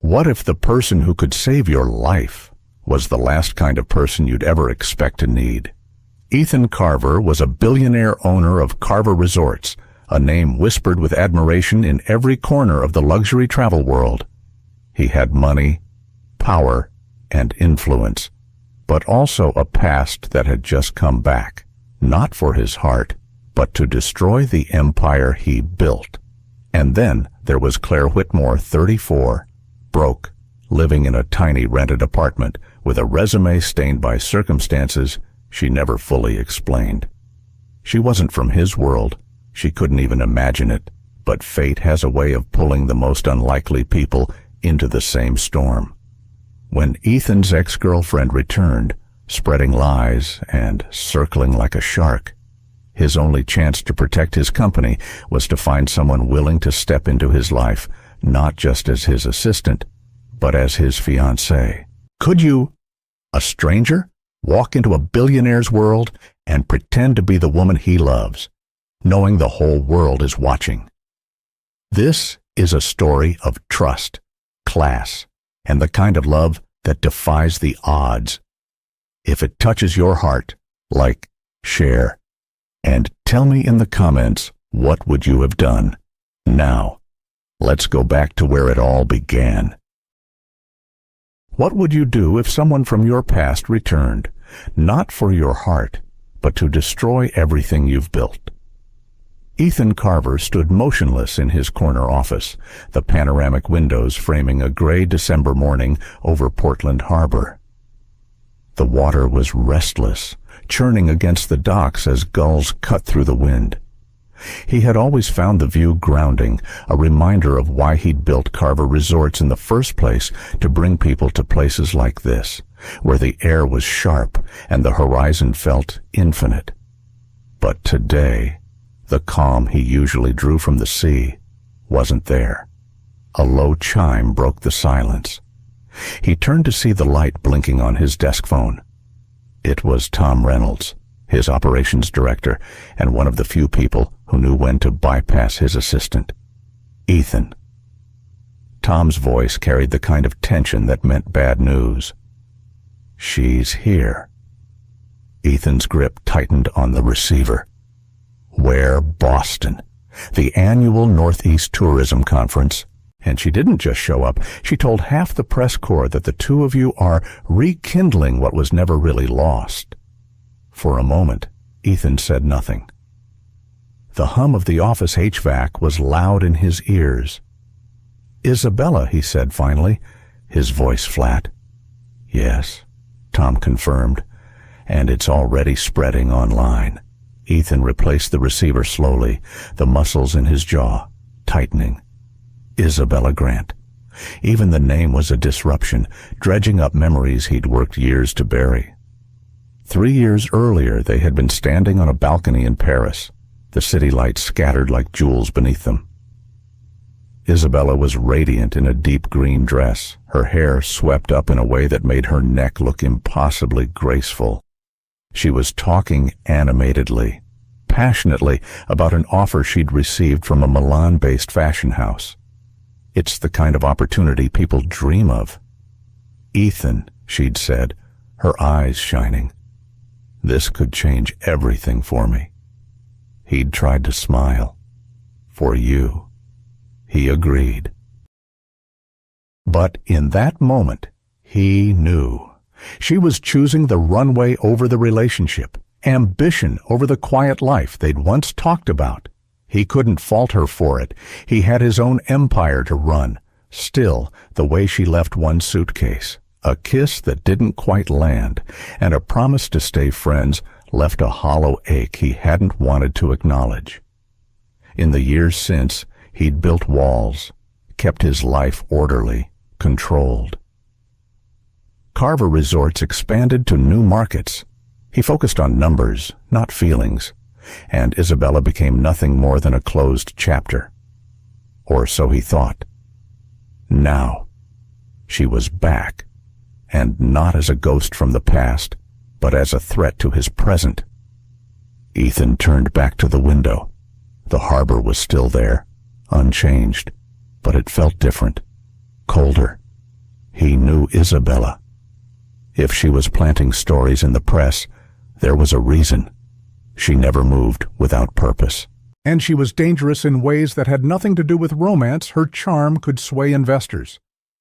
What if the person who could save your life was the last kind of person you'd ever expect to need? Ethan Carver was a billionaire owner of Carver Resorts, a name whispered with admiration in every corner of the luxury travel world. He had money, power, and influence, but also a past that had just come back, not for his heart, but to destroy the empire he built. And then there was Claire Whitmore, 34, broke, living in a tiny rented apartment with a resume stained by circumstances she never fully explained. She wasn't from his world. She couldn't even imagine it, but fate has a way of pulling the most unlikely people into the same storm. When Ethan's ex-girlfriend returned, spreading lies and circling like a shark, his only chance to protect his company was to find someone willing to step into his life, not just as his assistant, but as his fiancée. Could you, a stranger, walk into a billionaire's world and pretend to be the woman he loves, knowing the whole world is watching? This is a story of trust, class, and the kind of love that defies the odds. If it touches your heart, like, share, and tell me in the comments, what would you have done? Now, let's go back to where it all began. What would you do if someone from your past returned, not for your heart, but to destroy everything you've built? Ethan Carver stood motionless in his corner office, the panoramic windows framing a gray December morning over Portland Harbor. The water was restless, churning against the docks as gulls cut through the wind. He had always found the view grounding, a reminder of why he'd built Carver Resorts in the first place, to bring people to places like this, where the air was sharp and the horizon felt infinite. But today, the calm he usually drew from the sea wasn't there. A low chime broke the silence. He turned to see the light blinking on his desk phone. It was Tom Reynolds, his operations director, and one of the few people who knew when to bypass his assistant. Ethan. Tom's voice carried the kind of tension that meant bad news. She's here. Ethan's grip tightened on the receiver. Where Boston, the annual Northeast Tourism Conference. And she didn't just show up. She told half the press corps that the two of you are rekindling what was never really lost. For a moment, Ethan said nothing. The hum of the office HVAC was loud in his ears. Isabella, he said finally, his voice flat. Yes, Tom confirmed, and it's already spreading online. Ethan replaced the receiver slowly, the muscles in his jaw tightening. Isabella Grant. Even the name was a disruption, dredging up memories he'd worked years to bury. 3 years earlier, they had been standing on a balcony in Paris, the city lights scattered like jewels beneath them. Isabella was radiant in a deep green dress, her hair swept up in a way that made her neck look impossibly graceful. She was talking animatedly, passionately, about an offer she'd received from a Milan-based fashion house. It's the kind of opportunity people dream of. Ethan, she'd said, her eyes shining. This could change everything for me. He'd tried to smile. For you. He agreed. But in that moment, he knew. She was choosing the runway over the relationship, ambition over the quiet life they'd once talked about. He couldn't fault her for it. He had his own empire to run. Still, the way she left one suitcase, a kiss that didn't quite land, and a promise to stay friends left a hollow ache he hadn't wanted to acknowledge. In the years since, he'd built walls, kept his life orderly, controlled. Carver Resorts expanded to new markets. He focused on numbers, not feelings, and Isabella became nothing more than a closed chapter. Or so he thought. Now, she was back, and not as a ghost from the past, but as a threat to his present. Ethan turned back to the window. The harbor was still there, unchanged, but it felt different, colder, He knew Isabella. If she was planting stories in the press, there was a reason. She never moved without purpose. And she was dangerous in ways that had nothing to do with romance. Her charm could sway investors.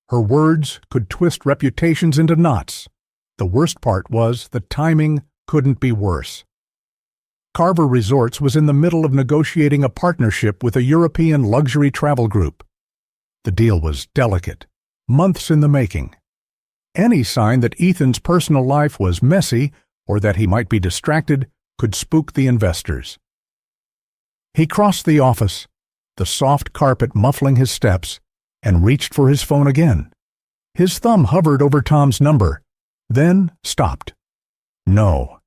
Her words could twist reputations into knots. The worst part was the timing couldn't be worse. Carver Resorts was in the middle of negotiating a partnership with a European luxury travel group. The deal was delicate, months in the making. Any sign that Ethan's personal life was messy or that he might be distracted could spook the investors. He crossed the office, the soft carpet muffling his steps, and reached for his phone again. His thumb hovered over Tom's number, then stopped. No,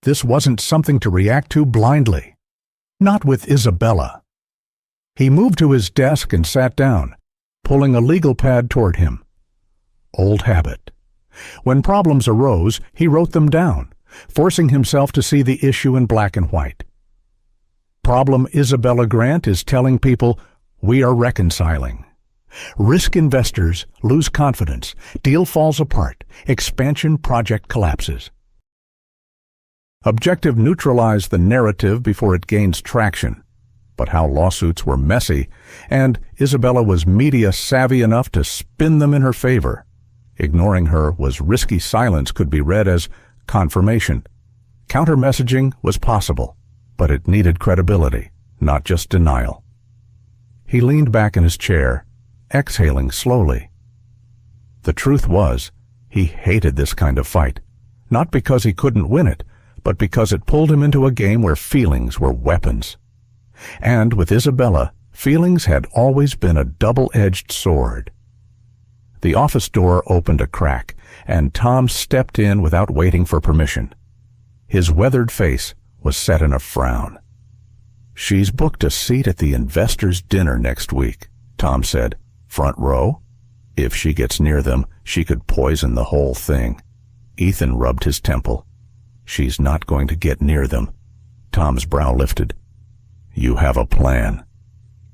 this wasn't something to react to blindly. Not with Isabella. He moved to his desk and sat down, pulling a legal pad toward him. Old habit. When problems arose, he wrote them down, forcing himself to see the issue in black and white. Problem Isabella Grant is telling people, we are reconciling. Risk investors lose confidence, deal falls apart, expansion project collapses. Objective neutralized the narrative before it gains traction. But how lawsuits were messy, and Isabella was media savvy enough to spin them in her favor. Ignoring her was risky silence could be read as confirmation. Counter-messaging was possible, but it needed credibility, not just denial. He leaned back in his chair, exhaling slowly. The truth was, he hated this kind of fight, not because he couldn't win it, but because it pulled him into a game where feelings were weapons. And with Isabella, feelings had always been a double-edged sword. The office door opened a crack, and Tom stepped in without waiting for permission. His weathered face was set in a frown. She's booked a seat at the investors' dinner next week, Tom said. Front row? If she gets near them, she could poison the whole thing. Ethan rubbed his temple. She's not going to get near them. Tom's brow lifted. You have a plan.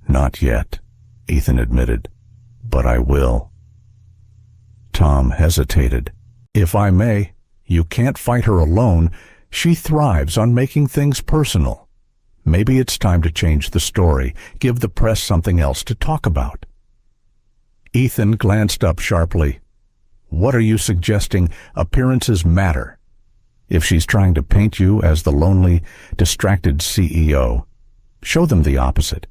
Not yet, Ethan admitted, but I will. Tom hesitated. If I may, you can't fight her alone. She thrives on making things personal. Maybe it's time to change the story, give the press something else to talk about. Ethan glanced up sharply. What are you suggesting? Appearances matter. If she's trying to paint you as the lonely, distracted CEO, show them the opposite.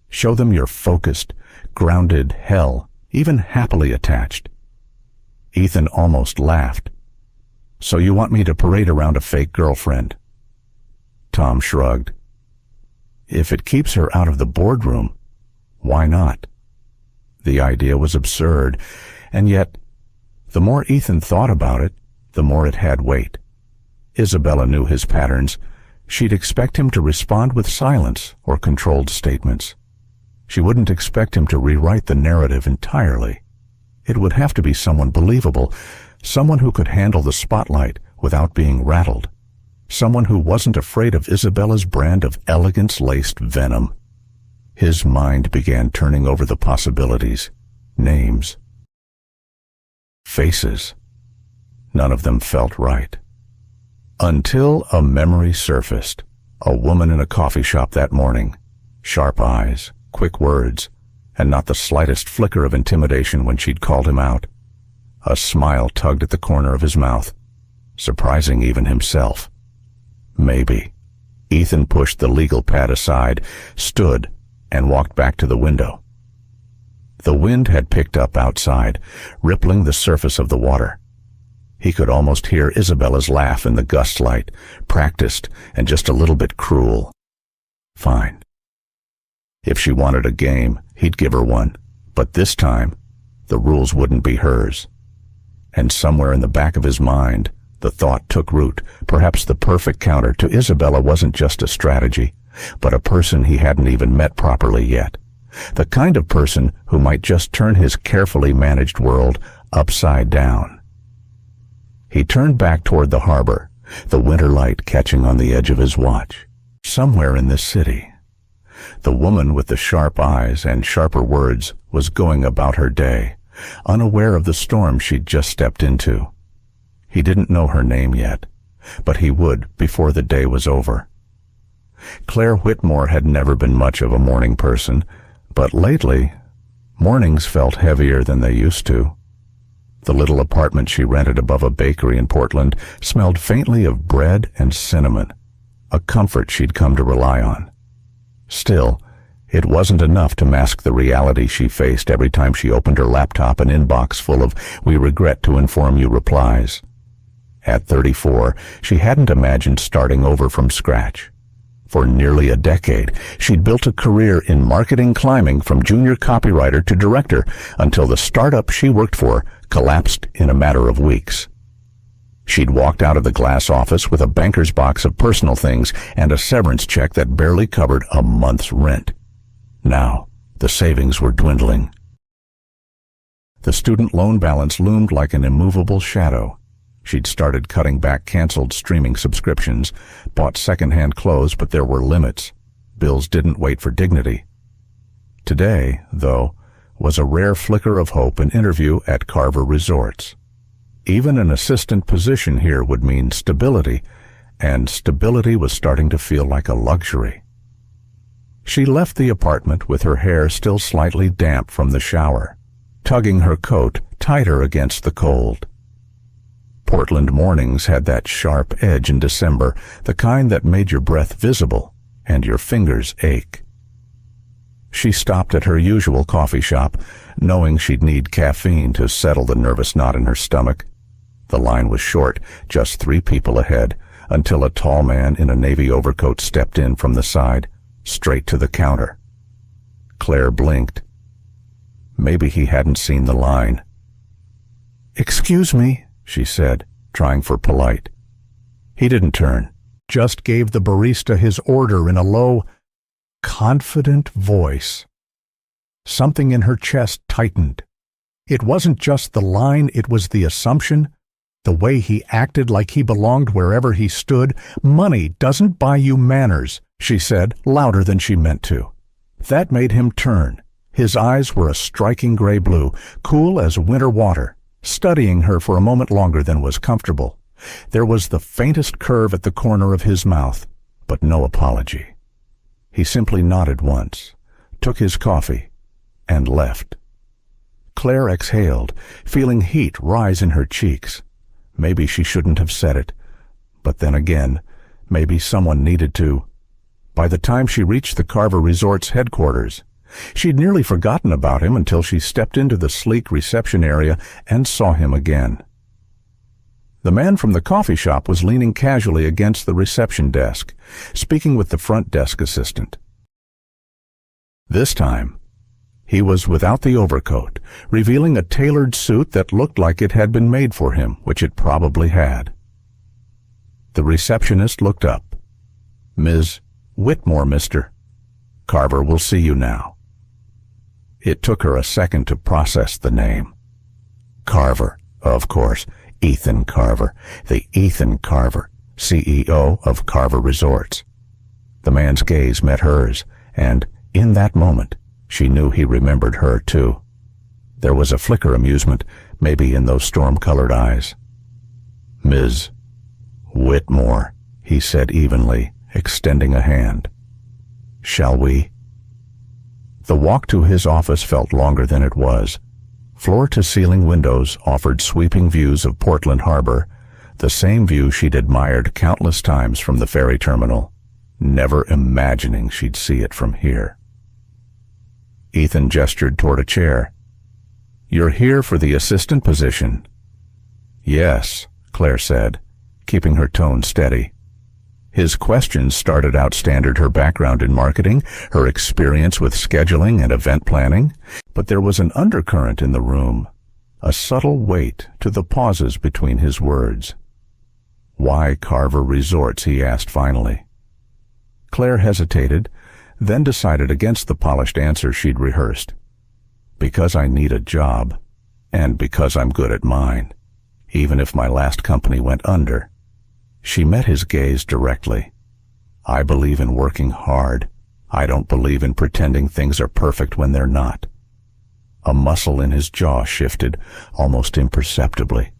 Show them you're focused, grounded, hell, even happily attached. Ethan almost laughed. So you want me to parade around a fake girlfriend? Tom shrugged. If it keeps her out of the boardroom, why not? The idea was absurd, and yet, the more Ethan thought about it, the more it had weight. Isabella knew his patterns. She'd expect him to respond with silence or controlled statements. She wouldn't expect him to rewrite the narrative entirely. It would have to be someone believable, someone who could handle the spotlight without being rattled, someone who wasn't afraid of Isabella's brand of elegance-laced venom. His mind began turning over the possibilities, names, faces. None of them felt right. Until a memory surfaced. A woman in a coffee shop that morning. Sharp eyes, quick words, and not the slightest flicker of intimidation when she'd called him out. A smile tugged at the corner of his mouth, surprising even himself. Maybe. Ethan pushed the legal pad aside, stood, and walked back to the window. The wind had picked up outside, rippling the surface of the water. He could almost hear Isabella's laugh in the gust light, practiced and just a little bit cruel. Fine. If she wanted a game, he'd give her one, but this time, the rules wouldn't be hers. And somewhere in the back of his mind, the thought took root. Perhaps the perfect counter to Isabella wasn't just a strategy, but a person he hadn't even met properly yet. The kind of person who might just turn his carefully managed world upside down. He turned back toward the harbor, the winter light catching on the edge of his watch. Somewhere in this city, the woman with the sharp eyes and sharper words was going about her day, unaware of the storm she'd just stepped into. He didn't know her name yet, but he would before the day was over. Claire Whitmore had never been much of a morning person, but lately, mornings felt heavier than they used to. The little apartment she rented above a bakery in Portland smelled faintly of bread and cinnamon, a comfort she'd come to rely on. Still, it wasn't enough to mask the reality she faced every time she opened her laptop, an inbox full of "we regret to inform you" replies. At 34, she hadn't imagined starting over from scratch. For nearly a decade, she'd built a career in marketing, climbing from junior copywriter to director until the startup she worked for collapsed in a matter of weeks. She'd walked out of the glass office with a banker's box of personal things and a severance check that barely covered a month's rent. Now, the savings were dwindling. The student loan balance loomed like an immovable shadow. She'd started cutting back canceled streaming subscriptions, bought second-hand clothes, but there were limits. Bills didn't wait for dignity. Today, though, was a rare flicker of hope, an interview at Carver Resorts. Even an assistant position here would mean stability, and stability was starting to feel like a luxury. She left the apartment with her hair still slightly damp from the shower, tugging her coat tighter against the cold. Portland mornings had that sharp edge in December, the kind that made your breath visible and your fingers ache. She stopped at her usual coffee shop, knowing she'd need caffeine to settle the nervous knot in her stomach. The line was short, just 3 people ahead, until a tall man in a navy overcoat stepped in from the side, straight to the counter. Claire blinked. Maybe he hadn't seen the line. "Excuse me," she said, trying for polite. He didn't turn, just gave the barista his order in a low, confident voice. Something in her chest tightened. It wasn't just the line, it was the assumption, the way he acted like he belonged wherever he stood. "Money doesn't buy you manners," she said, louder than she meant to. That made him turn. His eyes were a striking gray blue, cool as winter water, studying her for a moment longer than was comfortable. There was the faintest curve at the corner of his mouth, but no apology. He simply nodded once, took his coffee, and left. Claire exhaled, feeling heat rise in her cheeks. Maybe she shouldn't have said it, but then again, maybe someone needed to. By the time she reached the Carver Resorts headquarters, she'd nearly forgotten about him until she stepped into the sleek reception area and saw him again. The man from the coffee shop was leaning casually against the reception desk, speaking with the front desk assistant. This time, he was without the overcoat, revealing a tailored suit that looked like it had been made for him, which it probably had. The receptionist looked up. "Ms. Whitmore, Mr. Carver will see you now." It took her a second to process the name. Carver, of course. Ethan Carver, the Ethan Carver, CEO of Carver Resorts. The man's gaze met hers, and in that moment, she knew he remembered her too. There was a flicker of amusement, maybe in those storm-colored eyes. "Ms. Whitmore," he said evenly, extending a hand. "Shall we?" The walk to his office felt longer than it was. Floor-to-ceiling windows offered sweeping views of Portland Harbor, the same view she'd admired countless times from the ferry terminal, never imagining she'd see it from here. Ethan gestured toward a chair. "You're here for the assistant position?" "Yes," Claire said, keeping her tone steady. His questions started out standard, her background in marketing, her experience with scheduling and event planning, but there was an undercurrent in the room, a subtle weight to the pauses between his words. "Why Carver Resorts?" he asked finally. Claire hesitated, then decided against the polished answer she'd rehearsed. "Because I need a job, and because I'm good at mine, even if my last company went under." She met his gaze directly. "I believe in working hard. I don't believe in pretending things are perfect when they're not." A muscle in his jaw shifted, almost imperceptibly.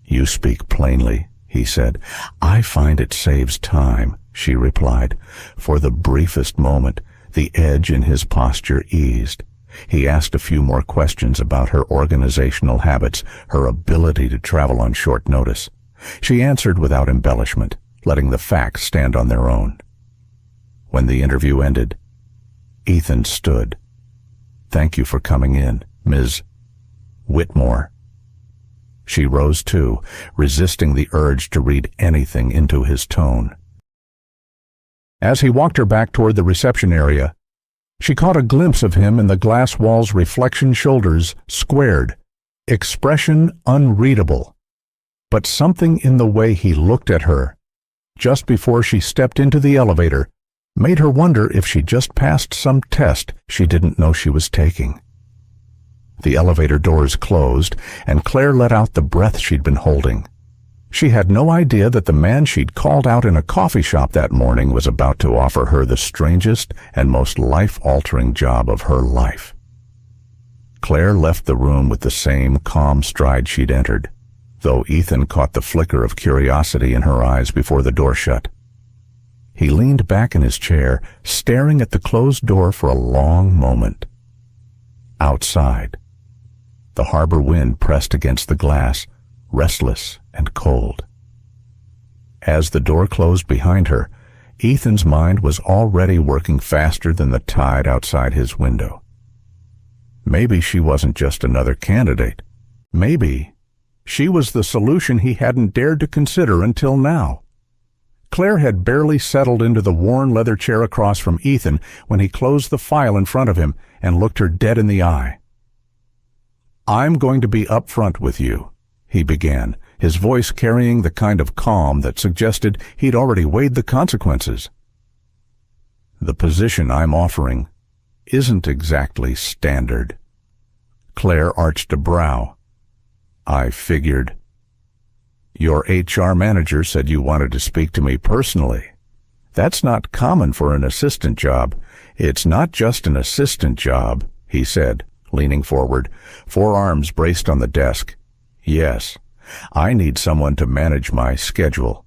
"You speak plainly," he said. "I find it saves time," she replied. For the briefest moment, the edge in his posture eased. He asked a few more questions about her organizational habits, her ability to travel on short notice. She answered without embellishment, letting the facts stand on their own. When the interview ended, Ethan stood. "Thank you for coming in, Ms. Whitmore." She rose too, resisting the urge to read anything into his tone. As he walked her back toward the reception area, she caught a glimpse of him in the glass wall's reflection, shoulders squared, expression unreadable. But something in the way he looked at her, just before she stepped into the elevator, made her wonder if she just passed some test she didn't know she was taking. The elevator doors closed, and Claire let out the breath she'd been holding. She had no idea that the man she'd called out in a coffee shop that morning was about to offer her the strangest and most life-altering job of her life. Claire left the room with the same calm stride she'd entered, though Ethan caught the flicker of curiosity in her eyes before the door shut. He leaned back in his chair, staring at the closed door for a long moment. Outside, the harbor wind pressed against the glass, restless and cold. As the door closed behind her, Ethan's mind was already working faster than the tide outside his window. Maybe she wasn't just another candidate. Maybe she was the solution he hadn't dared to consider until now. Claire had barely settled into the worn leather chair across from Ethan when he closed the file in front of him and looked her dead in the eye. "I'm going to be upfront with you," he began, his voice carrying the kind of calm that suggested he'd already weighed the consequences. "The position I'm offering isn't exactly standard." Claire arched a brow. "I figured. Your HR manager said you wanted to speak to me personally. That's not common for an assistant job." "It's not just an assistant job," he said, leaning forward, forearms braced on the desk. "Yes, I need someone to manage my schedule,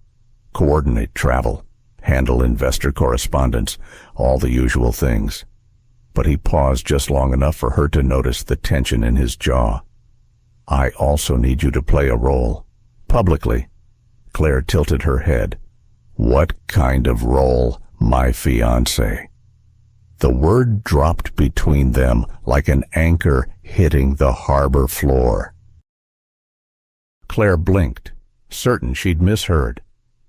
coordinate travel, handle investor correspondence, all the usual things." But he paused just long enough for her to notice the tension in his jaw. "I also need you to play a role. Publicly." Claire tilted her head. "What kind of role, my fiancé?" The word dropped between them like an anchor hitting the harbor floor. Claire blinked, certain she'd misheard.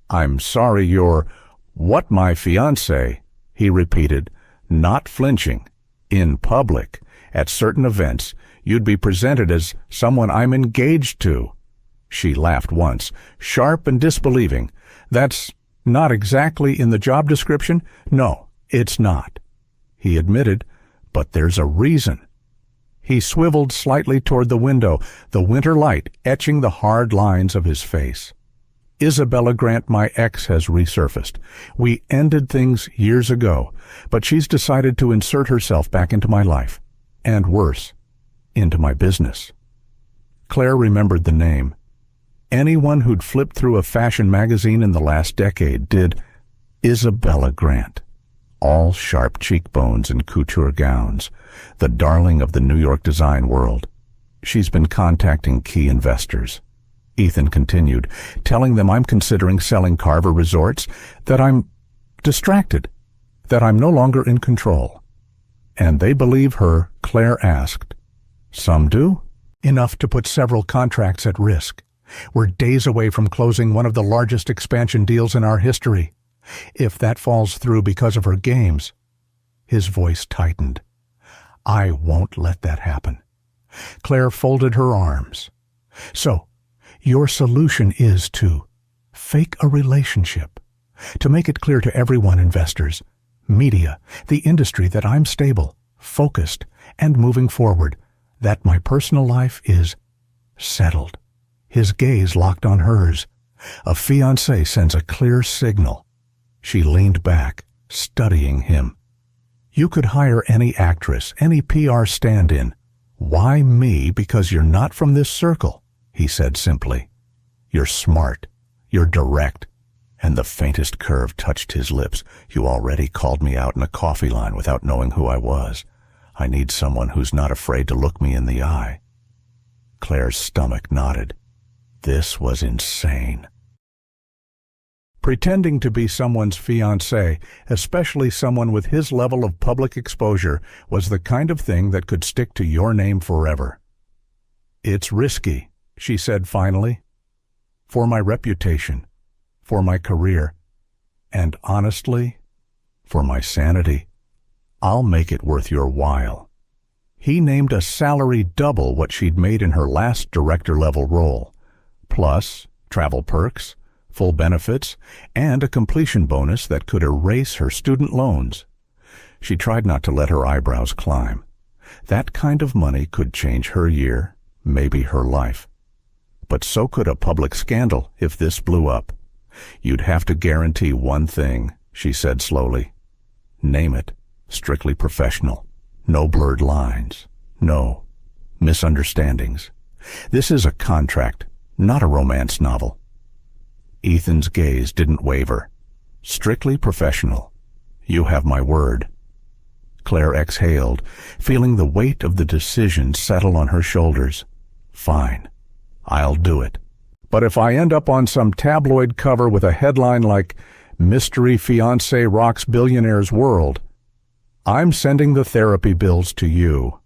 "I'm sorry, you're—" "What, my fiancé?" he repeated, not flinching. "In public, at certain events, you'd be presented as someone I'm engaged to." She laughed once, sharp and disbelieving. "That's not exactly in the job description?" "No, it's not," he admitted, "but there's a reason." He swiveled slightly toward the window, the winter light etching the hard lines of his face. "Isabella Grant, my ex, has resurfaced. We ended things years ago, but she's decided to insert herself back into my life, and worse, into my business." Claire remembered the name. Anyone who'd flipped through a fashion magazine in the last decade did. Isabella Grant. All sharp cheekbones and couture gowns, the darling of the New York design world. "She's been contacting key investors," Ethan continued, "telling them I'm considering selling Carver Resorts, that I'm distracted, that I'm no longer in control." "And they believe her?" Claire asked. "Some do. Enough to put several contracts at risk. We're days away from closing one of the largest expansion deals in our history. If that falls through because of her games—" His voice tightened. "I won't let that happen." Claire folded her arms. "So, your solution is to fake a relationship, to make it clear to everyone, investors, media, the industry, that I'm stable, focused, and moving forward, that my personal life is settled." His gaze locked on hers. A fiancé sends a clear signal. She leaned back, studying him. "You could hire any actress, any PR stand-in. "Why me? Because you're not from this circle," he said simply. "You're smart. You're direct." And the faintest curve touched his lips. "You already called me out in a coffee line without knowing who I was. I need someone who's not afraid to look me in the eye." Claire's stomach knotted. This was insane. Pretending to be someone's fiancé, especially someone with his level of public exposure, was the kind of thing that could stick to your name forever. "It's risky," she said finally. "For my reputation, for my career, and honestly, for my sanity. I'll make it worth your while." He named a salary double what she'd made in her last director-level role, plus travel perks, full benefits, and a completion bonus that could erase her student loans. She tried not to let her eyebrows climb. That kind of money could change her year, maybe her life. But so could a public scandal if this blew up. "You'd have to guarantee one thing," she said slowly. "Name it. Strictly professional. No blurred lines. No misunderstandings. This is a contract, not a romance novel." Ethan's gaze didn't waver. "Strictly professional. You have my word." Claire exhaled, feeling the weight of the decision settle on her shoulders. "Fine. I'll do it. But if I end up on some tabloid cover with a headline like "Mystery Fiancé Rocks Billionaire's World," I'm sending the therapy bills to you."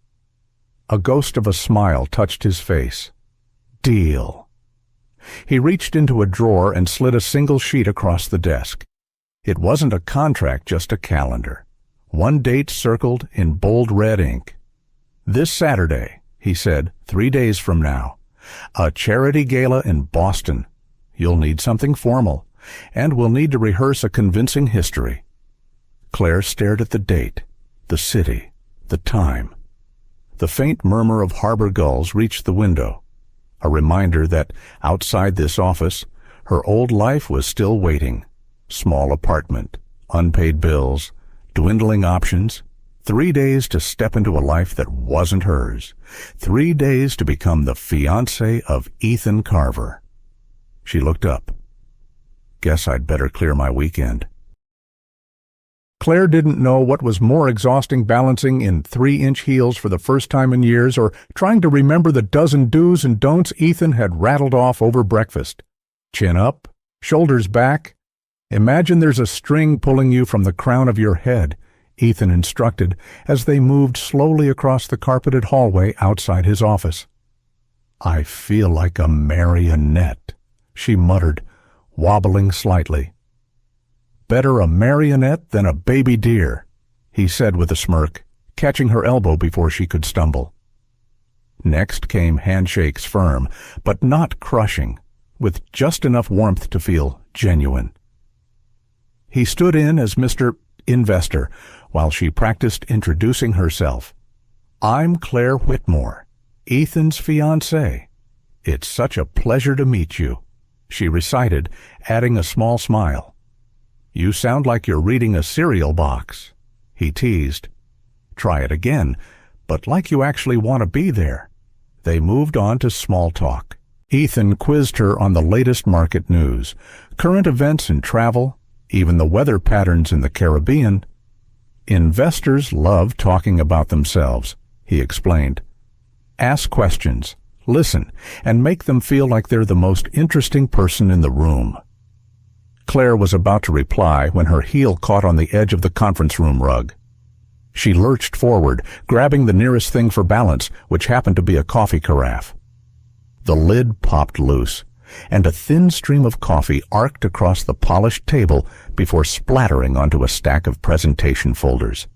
A ghost of a smile touched his face. "Deal." He reached into a drawer and slid a single sheet across the desk. It wasn't a contract, just a calendar. One date circled in bold red ink. "This Saturday," he said, 3 days from now. "A charity gala in Boston. You'll need something formal, and we'll need to rehearse a convincing history." Claire stared at the date, the city, the time. The faint murmur of harbor gulls reached the window, a reminder that outside this office, her old life was still waiting. Small apartment, unpaid bills, dwindling options. 3 days to step into a life that wasn't hers. 3 days to become the fiancé of Ethan Carver. She looked up. "Guess I'd better clear my weekend." Claire didn't know what was more exhausting, balancing in 3-inch heels for the first time in years, or trying to remember the dozen do's and don'ts Ethan had rattled off over breakfast. Chin up, shoulders back. "Imagine there's a string pulling you from the crown of your head," Ethan instructed as they moved slowly across the carpeted hallway outside his office. "I feel like a marionette," she muttered, wobbling slightly. "Better a marionette than a baby deer," he said with a smirk, catching her elbow before she could stumble. Next came handshakes firm, but not crushing, with just enough warmth to feel genuine. He stood in as Mr. Investor while she practiced introducing herself. "I'm Claire Whitmore, Ethan's fiancée. It's such a pleasure to meet you," she recited, adding a small smile. "You sound like you're reading a cereal box," he teased. "Try it again, but like you actually want to be there." They moved on to small talk. Ethan quizzed her on the latest market news, current events in travel, even the weather patterns in the Caribbean. "Investors love talking about themselves," he explained. "Ask questions, listen, and make them feel like they're the most interesting person in the room." Claire was about to reply when her heel caught on the edge of the conference room rug. She lurched forward, grabbing the nearest thing for balance, which happened to be a coffee carafe. The lid popped loose, and a thin stream of coffee arced across the polished table before splattering onto a stack of presentation folders.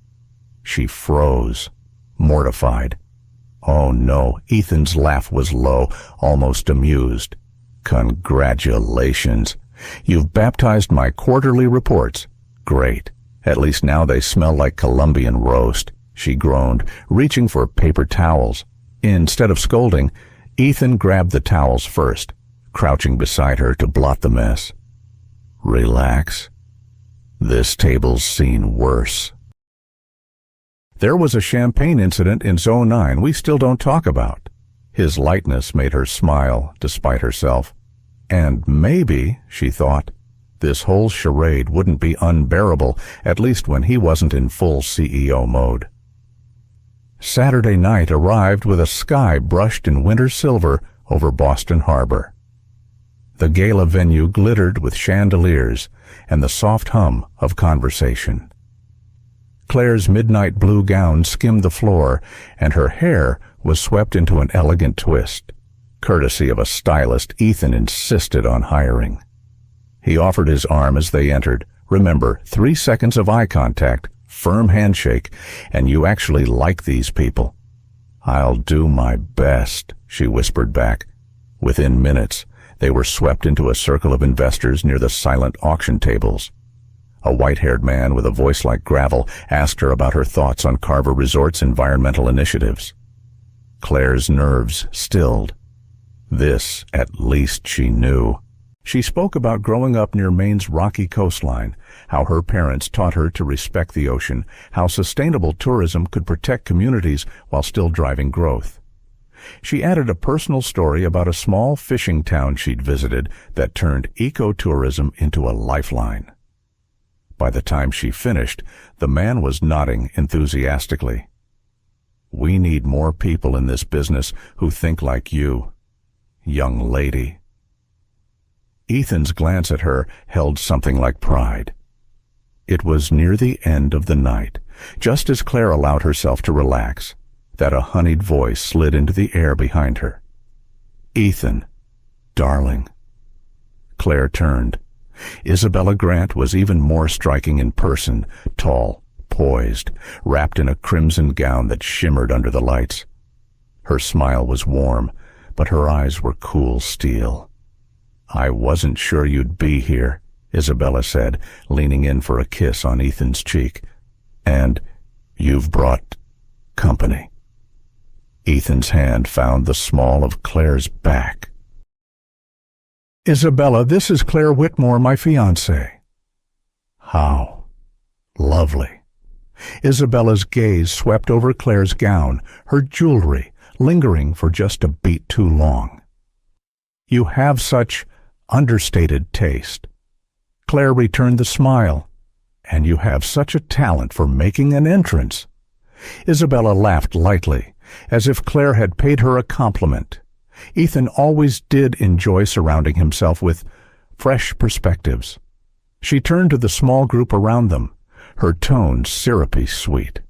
She froze, mortified. Oh no, Ethan's laugh was low, almost amused. "Congratulations. You've baptized my quarterly reports. Great. At least now they smell like Colombian roast," she groaned, reaching for paper towels. Instead of scolding, Ethan grabbed the towels first, crouching beside her to blot the mess. "Relax. This table's seen worse." There was a champagne incident in Zone 9 we still don't talk about. His lightness made her smile, despite herself. And maybe, she thought, this whole charade wouldn't be unbearable, at least when he wasn't in full CEO mode. Saturday night arrived with a sky brushed in winter silver over Boston Harbor. The gala venue glittered with chandeliers and the soft hum of conversation. Claire's midnight blue gown skimmed the floor, and her hair was swept into an elegant twist. Courtesy of a stylist Ethan insisted on hiring. He offered his arm as they entered. Remember, 3 seconds of eye contact, firm handshake, and you actually like these people. "I'll do my best," she whispered back. Within minutes, they were swept into a circle of investors near the silent auction tables. A white-haired man with a voice like gravel asked her about her thoughts on Carver Resort's environmental initiatives. Claire's nerves stilled. This, at least, she knew. She spoke about growing up near Maine's rocky coastline, how her parents taught her to respect the ocean, how sustainable tourism could protect communities while still driving growth. She added a personal story about a small fishing town she'd visited that turned ecotourism into a lifeline. By the time she finished, the man was nodding enthusiastically. "We need more people in this business who think like you, young lady." Ethan's glance at her held something like pride. It was near the end of the night, just as Claire allowed herself to relax, that a honeyed voice slid into the air behind her. "Ethan, darling." Claire turned. Isabella Grant was even more striking in person, tall, poised, wrapped in a crimson gown that shimmered under the lights. Her smile was warm, but her eyes were cool steel. "I wasn't sure you'd be here," Isabella said, leaning in for a kiss on Ethan's cheek. "And you've brought company." Ethan's hand found the small of Claire's back. "Isabella, this is Claire Whitmore, my fiancée." "How lovely." Isabella's gaze swept over Claire's gown, her jewelry, lingering for just a beat too long. "You have such understated taste." Claire returned the smile. "And you have such a talent for making an entrance." Isabella laughed lightly, as if Claire had paid her a compliment. Ethan always did enjoy surrounding himself with fresh perspectives. She turned to the small group around them, her tone syrupy sweet.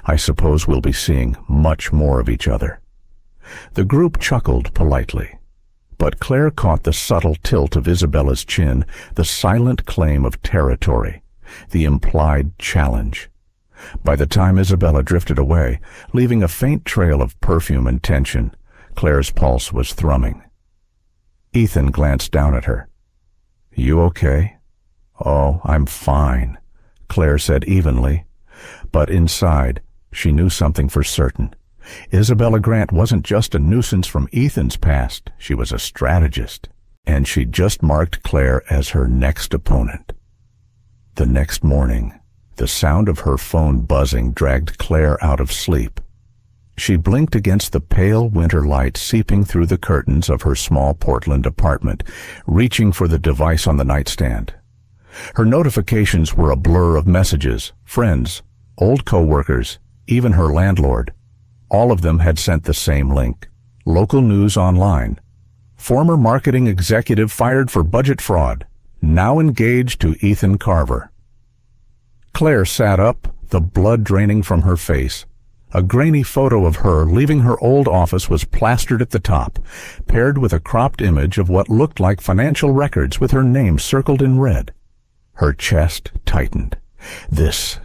"I suppose we'll be seeing much more of each other." The group chuckled politely, but Claire caught the subtle tilt of Isabella's chin, the silent claim of territory, the implied challenge. By the time Isabella drifted away, leaving a faint trail of perfume and tension, Claire's pulse was thrumming. Ethan glanced down at her. "You okay?" "Oh, I'm fine," Claire said evenly. But inside, she knew something for certain. Isabella Grant wasn't just a nuisance from Ethan's past, she was a strategist, and she'd just marked Claire as her next opponent. The next morning, the sound of her phone buzzing dragged Claire out of sleep. She blinked against the pale winter light seeping through the curtains of her small Portland apartment, reaching for the device on the nightstand. Her notifications were a blur of messages, friends, old co-workers, even her landlord. All of them had sent the same link. Local news online. Former marketing executive fired for budget fraud. Now engaged to Ethan Carver. Claire sat up, the blood draining from her face. A grainy photo of her leaving her old office was plastered at the top, paired with a cropped image of what looked like financial records with her name circled in red. Her chest tightened. This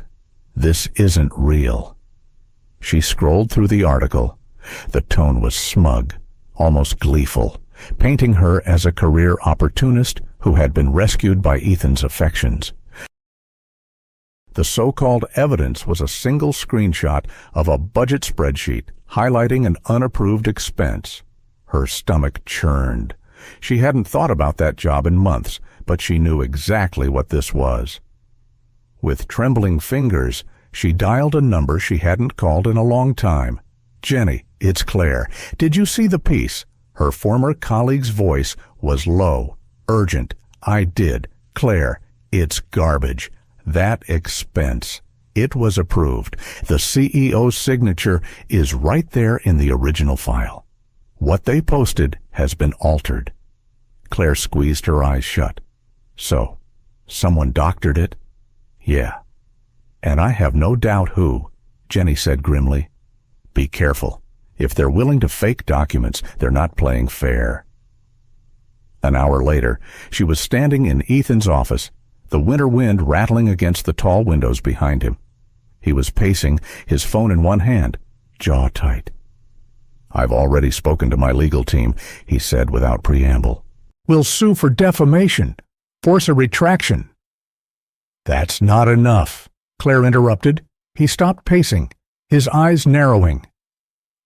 isn't real. She scrolled through the article. The tone was smug, almost gleeful, painting her as a career opportunist who had been rescued by Ethan's affections. The so-called evidence was a single screenshot of a budget spreadsheet highlighting an unapproved expense. Her stomach churned. She hadn't thought about that job in months, but she knew exactly what this was. With trembling fingers, She dialed a number she hadn't called in a long time. "Jenny, it's Claire. Did you see the piece?" Her former colleague's voice was low, urgent. "I did. Claire, it's garbage. That expense. It was approved. The CEO's signature is right there in the original file. What they posted has been altered." Claire squeezed her eyes shut. "So, someone doctored it?" "Yeah. And I have no doubt who," Jenny said grimly. "Be careful. If they're willing to fake documents, they're not playing fair." An hour later, she was standing in Ethan's office, the winter wind rattling against the tall windows behind him. He was pacing, his phone in one hand, jaw tight. "I've already spoken to my legal team," he said without preamble. "We'll sue for defamation, force a retraction." "That's not enough," Claire interrupted. He stopped pacing, his eyes narrowing.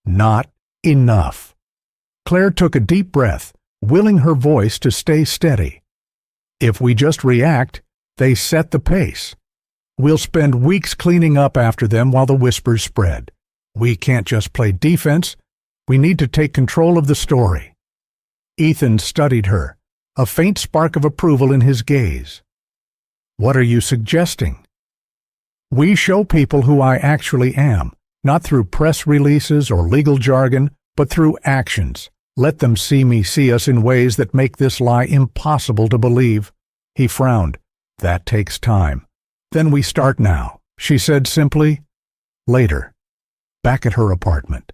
"Not enough." Claire took a deep breath, willing her voice to stay steady. "If we just react, they set the pace. We'll spend weeks cleaning up after them while the whispers spread. We can't just play defense. We need to take control of the story." Ethan studied her, a faint spark of approval in his gaze. "What are you suggesting?" "We show people who I actually am, not through press releases or legal jargon, but through actions. Let them see us in ways that make this lie impossible to believe." He frowned. "That takes time." "Then we start now," she said simply. Later, back at her apartment.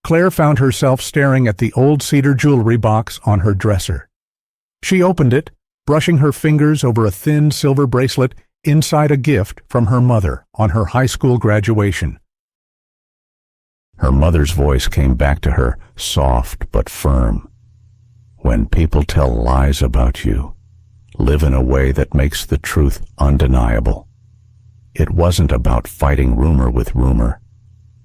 Claire found herself staring at the old cedar jewelry box on her dresser. She opened it, brushing her fingers over a thin silver bracelet inside a gift from her mother on her high school graduation. Her mother's voice came back to her, soft but firm. "When people tell lies about you, live in a way that makes the truth undeniable." It wasn't about fighting rumor with rumor.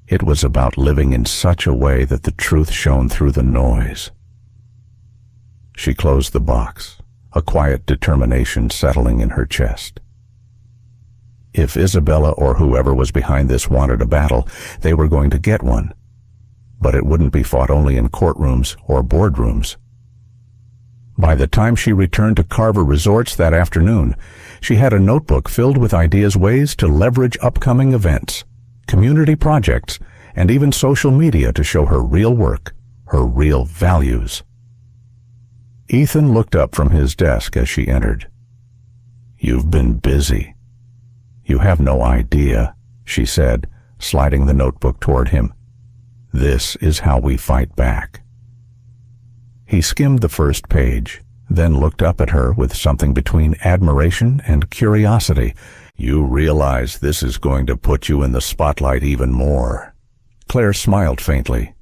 It was about living in such a way that the truth shone through the noise. She closed the box, a quiet determination settling in her chest. If Isabella or whoever was behind this wanted a battle, they were going to get one. But it wouldn't be fought only in courtrooms or boardrooms. By the time she returned to Carver Resorts that afternoon, she had a notebook filled with ways to leverage upcoming events, community projects, and even social media to show her real work, her real values. Ethan looked up from his desk as she entered. "You've been busy." "You have no idea," she said, sliding the notebook toward him. "This is how we fight back." He skimmed the first page, then looked up at her with something between admiration and curiosity. "You realize this is going to put you in the spotlight even more." Claire smiled faintly.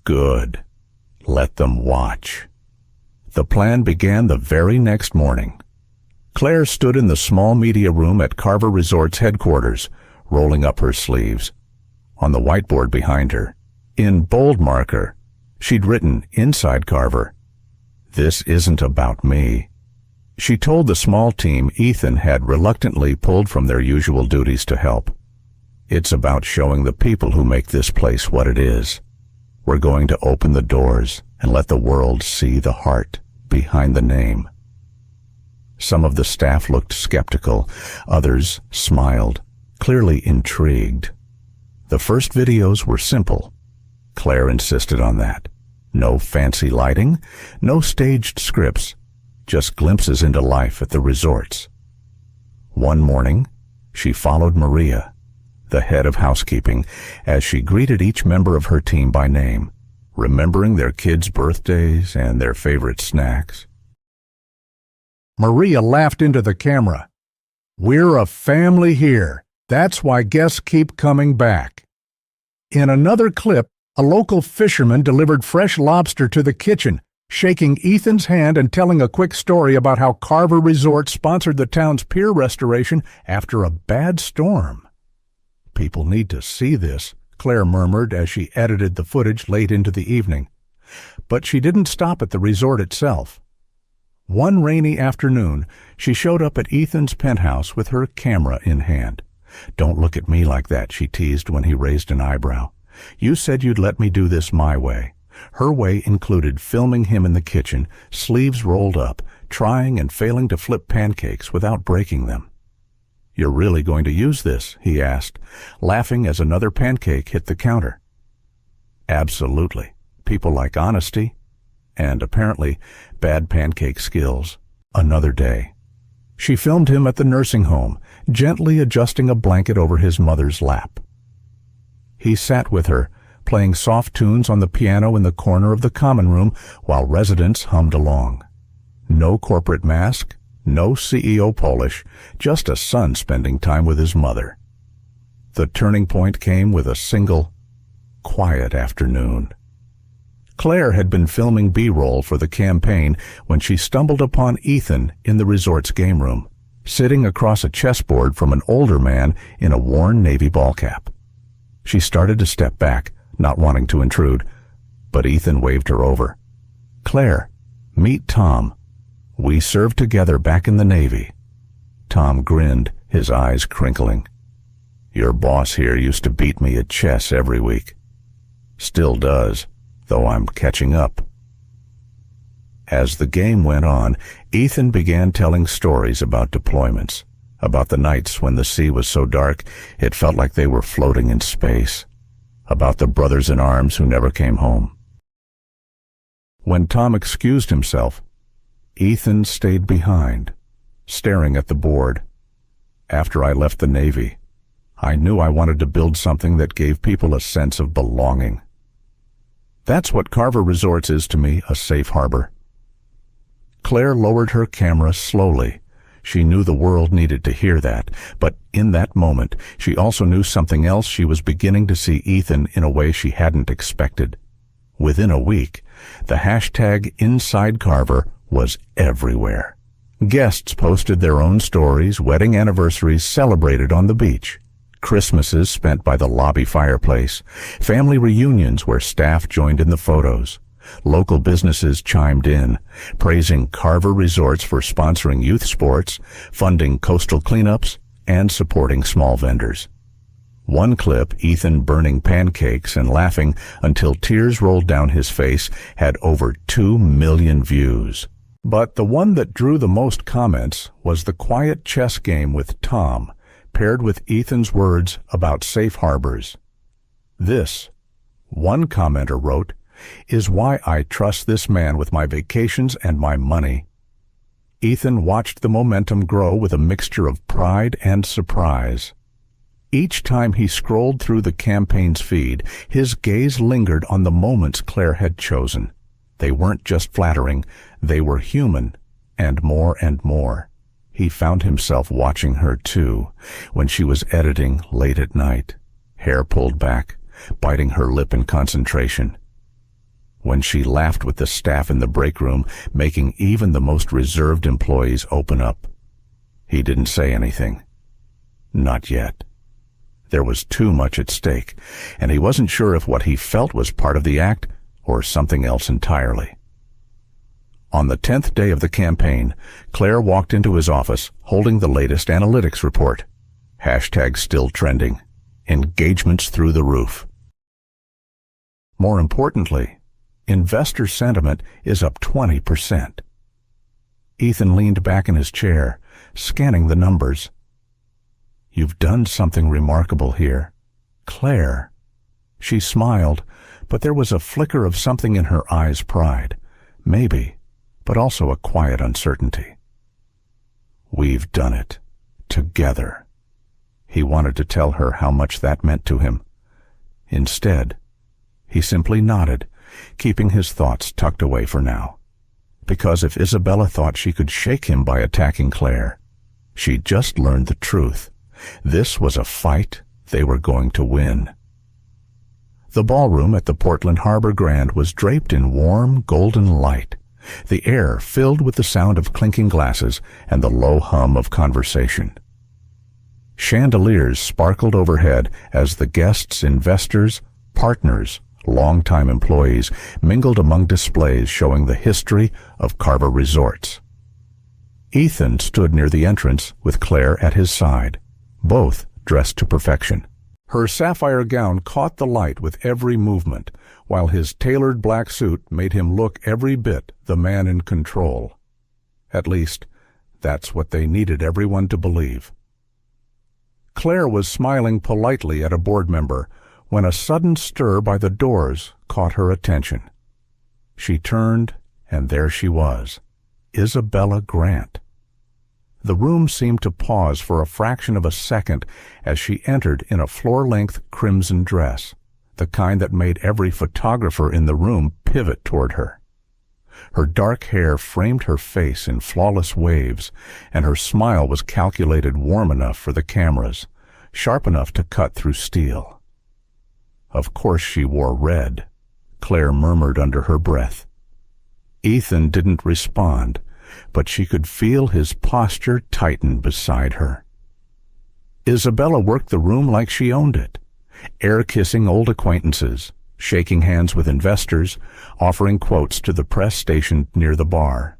"Good. Let them watch." The plan began the very next morning. Claire stood in the small media room at Carver Resorts headquarters, rolling up her sleeves. On the whiteboard behind her, in bold marker, she'd written inside Carver, "This isn't about me." She told the small team Ethan had reluctantly pulled from their usual duties to help. "It's about showing the people who make this place what it is. We're going to open the doors and let the world see the heart behind the name." Some of the staff looked skeptical, others smiled, clearly intrigued. The first videos were simple. Claire insisted on that. No fancy lighting, no staged scripts, just glimpses into life at the resorts. One morning, she followed Maria, the head of housekeeping, as she greeted each member of her team by name, remembering their kids' birthdays and their favorite snacks. Maria laughed into the camera. "We're a family here. That's why guests keep coming back." In another clip, a local fisherman delivered fresh lobster to the kitchen, shaking Ethan's hand and telling a quick story about how Carver Resort sponsored the town's pier restoration after a bad storm. "People need to see this," Claire murmured as she edited the footage late into the evening. But she didn't stop at the resort itself. One rainy afternoon, she showed up at Ethan's penthouse with her camera in hand. "Don't look at me like that," she teased when he raised an eyebrow. "You said you'd let me do this my way." Her way included filming him in the kitchen, sleeves rolled up, trying and failing to flip pancakes without breaking them. "You're really going to use this?" he asked, laughing as another pancake hit the counter. "Absolutely. People like honesty and, apparently, bad pancake skills." Another day. She filmed him at the nursing home, gently adjusting a blanket over his mother's lap. He sat with her, playing soft tunes on the piano in the corner of the common room while residents hummed along. No corporate mask, no CEO polish, just a son spending time with his mother. The turning point came with a single, quiet afternoon. Claire had been filming B-roll for the campaign when she stumbled upon Ethan in the resort's game room, sitting across a chessboard from an older man in a worn navy ball cap. She started to step back, not wanting to intrude, but Ethan waved her over. "Claire, meet Tom. We served together back in the Navy." Tom grinned, his eyes crinkling. "Your boss here used to beat me at chess every week. Still does, though I'm catching up." As the game went on, Ethan began telling stories about deployments, about the nights when the sea was so dark it felt like they were floating in space, about the brothers in arms who never came home. When Tom excused himself, Ethan stayed behind, staring at the board. "After I left the Navy, I knew I wanted to build something that gave people a sense of belonging. That's what Carver Resorts is to me, a safe harbor." Claire lowered her camera slowly. She knew the world needed to hear that, but in that moment, she also knew something else. She was beginning to see Ethan in a way she hadn't expected. Within a week, the hashtag Inside Carver was everywhere. Guests posted their own stories, wedding anniversaries celebrated on the beach, Christmases spent by the lobby fireplace, family reunions where staff joined in the photos. Local businesses chimed in, praising Carver Resorts for sponsoring youth sports, funding coastal cleanups, and supporting small vendors. One clip, Ethan burning pancakes and laughing until tears rolled down his face, had over 2 million views. But the one that drew the most comments was the quiet chess game with Tom, paired with Ethan's words about safe harbors. "This," one commenter wrote, "is why I trust this man with my vacations and my money." Ethan watched the momentum grow with a mixture of pride and surprise. Each time he scrolled through the campaign's feed, his gaze lingered on the moments Claire had chosen. They weren't just flattering, they were human, and more. He found himself watching her too, when she was editing late at night, hair pulled back, biting her lip in concentration. When she laughed with the staff in the break room, making even the most reserved employees open up. He didn't say anything. Not yet. There was too much at stake, and he wasn't sure if what he felt was part of the act or something else entirely. On the 10th day of the campaign, Claire walked into his office holding the latest analytics report. Hashtag still trending. Engagements through the roof. More importantly, investor sentiment is up 20%. Ethan leaned back in his chair, scanning the numbers. "You've done something remarkable here, Claire." She smiled, but there was a flicker of something in her eyes, pride, maybe, but also a quiet uncertainty. "We've done it. Together." He wanted to tell her how much that meant to him. Instead, he simply nodded, keeping his thoughts tucked away for now. Because if Isabella thought she could shake him by attacking Claire, she'd just learned the truth. This was a fight they were going to win. The ballroom at the Portland Harbor Grand was draped in warm, golden light, the air filled with the sound of clinking glasses and the low hum of conversation. Chandeliers sparkled overhead as the guests, investors, partners, longtime employees mingled among displays showing the history of Carver Resorts. Ethan stood near the entrance with Claire at his side, both dressed to perfection. Her sapphire gown caught the light with every movement, while his tailored black suit made him look every bit the man in control. At least, that's what they needed everyone to believe. Claire was smiling politely at a board member when a sudden stir by the doors caught her attention. She turned, and there she was, Isabella Grant. The room seemed to pause for a fraction of a second as she entered in a floor-length crimson dress, the kind that made every photographer in the room pivot toward her. Her dark hair framed her face in flawless waves, and her smile was calculated warm enough for the cameras, sharp enough to cut through steel. Of course she wore red, Claire murmured under her breath. Ethan didn't respond, but she could feel his posture tighten beside her. Isabella worked the room like she owned it, air-kissing old acquaintances, shaking hands with investors, offering quotes to the press stationed near the bar.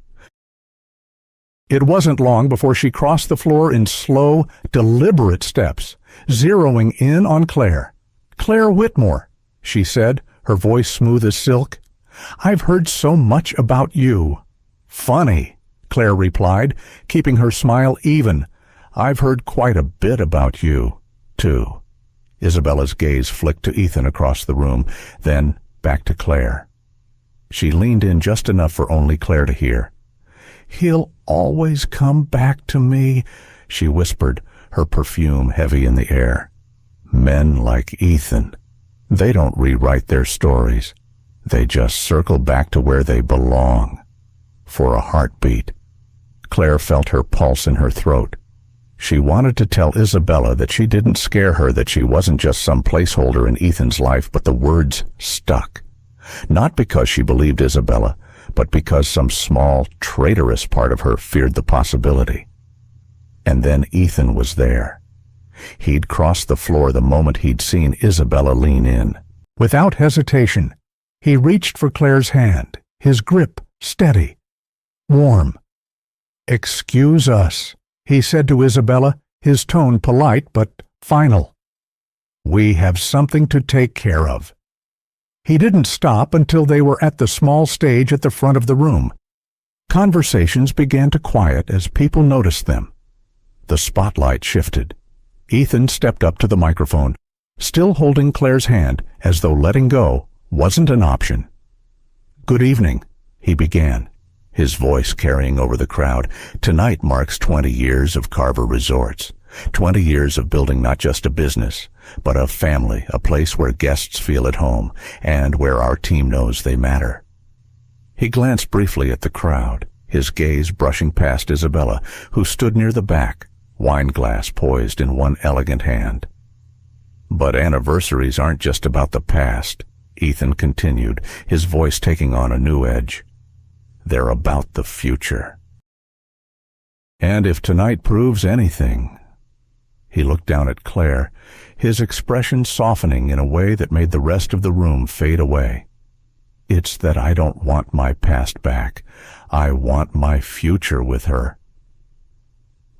It wasn't long before she crossed the floor in slow, deliberate steps, zeroing in on Claire. "Claire Whitmore," she said, her voice smooth as silk. "I've heard so much about you." "Funny," Claire replied, keeping her smile even. "I've heard quite a bit about you, too." Isabella's gaze flicked to Ethan across the room, then back to Claire. She leaned in just enough for only Claire to hear. "He'll always come back to me," she whispered, her perfume heavy in the air. "Men like Ethan, they don't rewrite their stories. They just circle back to where they belong. For a heartbeat." Claire felt her pulse in her throat. She wanted to tell Isabella that she didn't scare her, that she wasn't just some placeholder in Ethan's life, but the words stuck. Not because she believed Isabella, but because some small, traitorous part of her feared the possibility. And then Ethan was there. He'd crossed the floor the moment he'd seen Isabella lean in. Without hesitation, he reached for Claire's hand, his grip steady, warm. "Excuse us," he said to Isabella, his tone polite but final. "We have something to take care of." He didn't stop until they were at the small stage at the front of the room. Conversations began to quiet as people noticed them. The spotlight shifted. Ethan stepped up to the microphone, still holding Claire's hand as though letting go wasn't an option. "Good evening," he began, his voice carrying over the crowd. "Tonight marks 20 years of Carver Resorts. 20 years of building not just a business, but a family, a place where guests feel at home, and where our team knows they matter." He glanced briefly at the crowd, his gaze brushing past Isabella, who stood near the back, wine glass poised in one elegant hand. "But anniversaries aren't just about the past," Ethan continued, his voice taking on a new edge. "They're about the future. And if tonight proves anything—" He looked down at Claire, his expression softening in a way that made the rest of the room fade away. "It's that I don't want my past back. I want my future with her."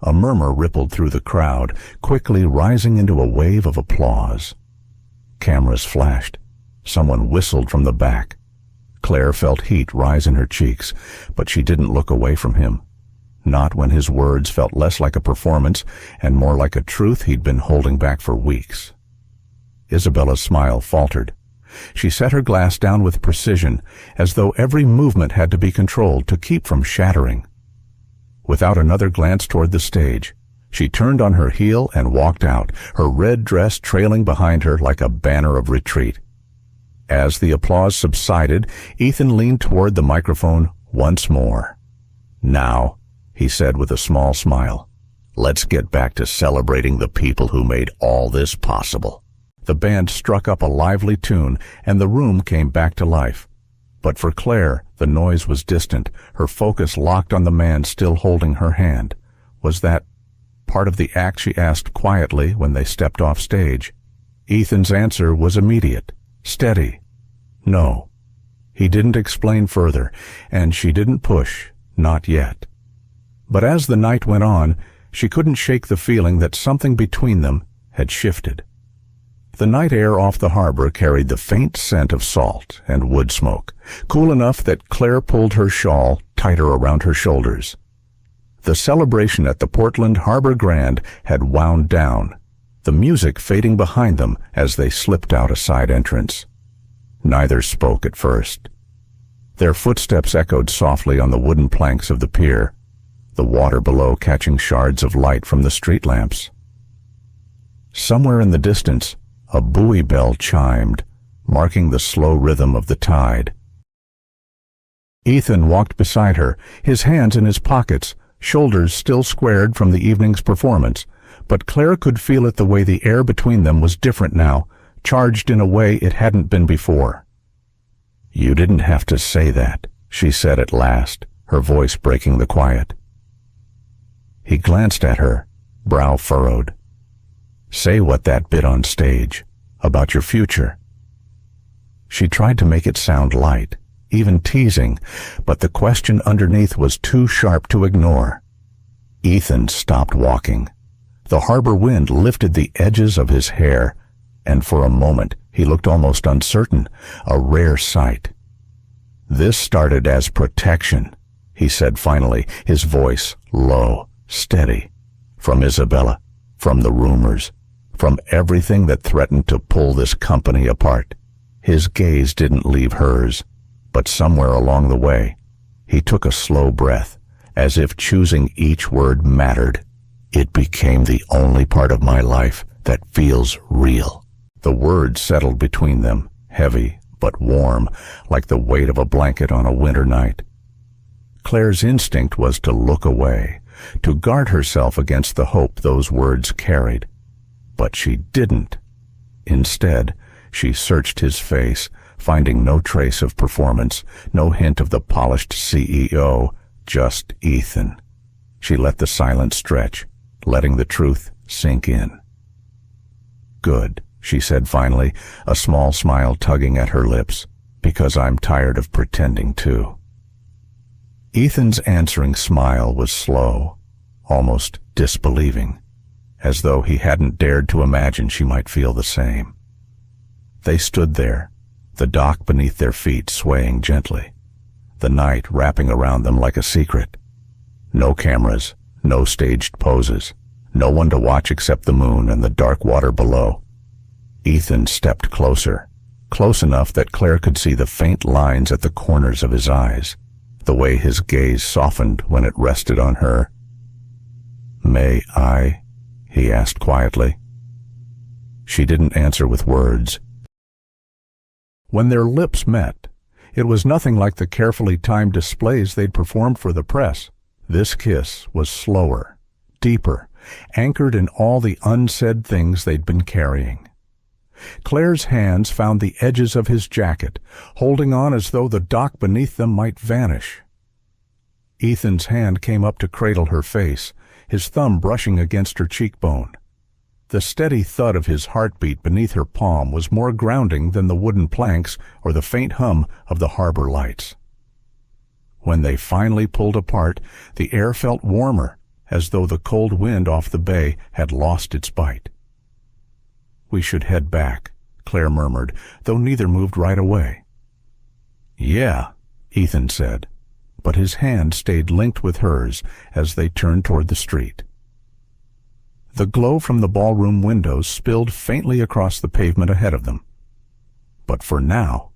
A murmur rippled through the crowd, quickly rising into a wave of applause. Cameras flashed. Someone whistled from the back. Claire felt heat rise in her cheeks, but she didn't look away from him. Not when his words felt less like a performance and more like a truth he'd been holding back for weeks. Isabella's smile faltered. She set her glass down with precision, as though every movement had to be controlled to keep from shattering. Without another glance toward the stage, she turned on her heel and walked out, her red dress trailing behind her like a banner of retreat. As the applause subsided, Ethan leaned toward the microphone once more. "Now," he said with a small smile, "let's get back to celebrating the people who made all this possible." The band struck up a lively tune, and the room came back to life. But for Claire, the noise was distant, her focus locked on the man still holding her hand. Was that part of the act, she asked quietly when they stepped off stage? Ethan's answer was immediate, steady. No. He didn't explain further, and she didn't push, not yet. But as the night went on, she couldn't shake the feeling that something between them had shifted. The night air off the harbor carried the faint scent of salt and wood smoke, cool enough that Claire pulled her shawl tighter around her shoulders. The celebration at the Portland Harbor Grand had wound down, the music fading behind them as they slipped out a side entrance. Neither spoke at first. Their footsteps echoed softly on the wooden planks of the pier, the water below catching shards of light from the street lamps. Somewhere in the distance, a buoy bell chimed, marking the slow rhythm of the tide. Ethan walked beside her, his hands in his pockets, shoulders still squared from the evening's performance, but Claire could feel it the way the air between them was different now, charged in a way it hadn't been before. "You didn't have to say that," she said at last, her voice breaking the quiet. He glanced at her, brow furrowed. "Say what that bit on stage, about your future." She tried to make it sound light, even teasing, but the question underneath was too sharp to ignore. Ethan stopped walking. The harbor wind lifted the edges of his hair, and for a moment he looked almost uncertain, a rare sight. "This started as protection," he said finally, his voice low, steady. "From Isabella, from the rumors, from everything that threatened to pull this company apart." His gaze didn't leave hers, but somewhere along the way, he took a slow breath, as if choosing each word mattered. "It became the only part of my life that feels real." The words settled between them, heavy but warm, like the weight of a blanket on a winter night. Claire's instinct was to look away, to guard herself against the hope those words carried. But she didn't. Instead, she searched his face, finding no trace of performance, no hint of the polished CEO, just Ethan. She let the silence stretch, letting the truth sink in. "Good," she said finally, a small smile tugging at her lips, "because I'm tired of pretending too." Ethan's answering smile was slow, almost disbelieving, as though he hadn't dared to imagine she might feel the same. They stood there, the dock beneath their feet swaying gently, the night wrapping around them like a secret. No cameras, no staged poses, no one to watch except the moon and the dark water below. Ethan stepped closer, close enough that Claire could see the faint lines at the corners of his eyes, the way his gaze softened when it rested on her. "May I?" he asked quietly. She didn't answer with words. When their lips met, it was nothing like the carefully timed displays they'd performed for the press. This kiss was slower, deeper, anchored in all the unsaid things they'd been carrying. Claire's hands found the edges of his jacket, holding on as though the dock beneath them might vanish. Ethan's hand came up to cradle her face, his thumb brushing against her cheekbone. The steady thud of his heartbeat beneath her palm was more grounding than the wooden planks or the faint hum of the harbor lights. When they finally pulled apart, the air felt warmer, as though the cold wind off the bay had lost its bite. "We should head back," Claire murmured, though neither moved right away. "Yeah," Ethan said, but his hand stayed linked with hers as they turned toward the street. The glow from the ballroom windows spilled faintly across the pavement ahead of them. But for now,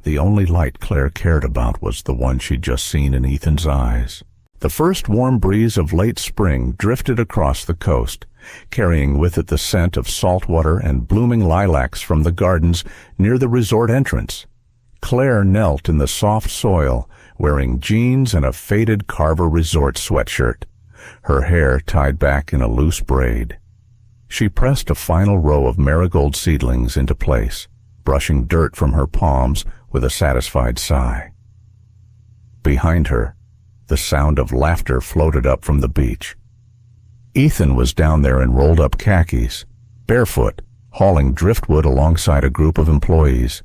the only light Claire cared about was the one she'd just seen in Ethan's eyes. The first warm breeze of late spring drifted across the coast, carrying with it the scent of salt water and blooming lilacs from the gardens near the resort entrance. Claire knelt in the soft soil, wearing jeans and a faded Carver Resort sweatshirt, her hair tied back in a loose braid. She pressed a final row of marigold seedlings into place, brushing dirt from her palms with a satisfied sigh. Behind her, the sound of laughter floated up from the beach. Ethan was down there in rolled-up khakis, barefoot, hauling driftwood alongside a group of employees.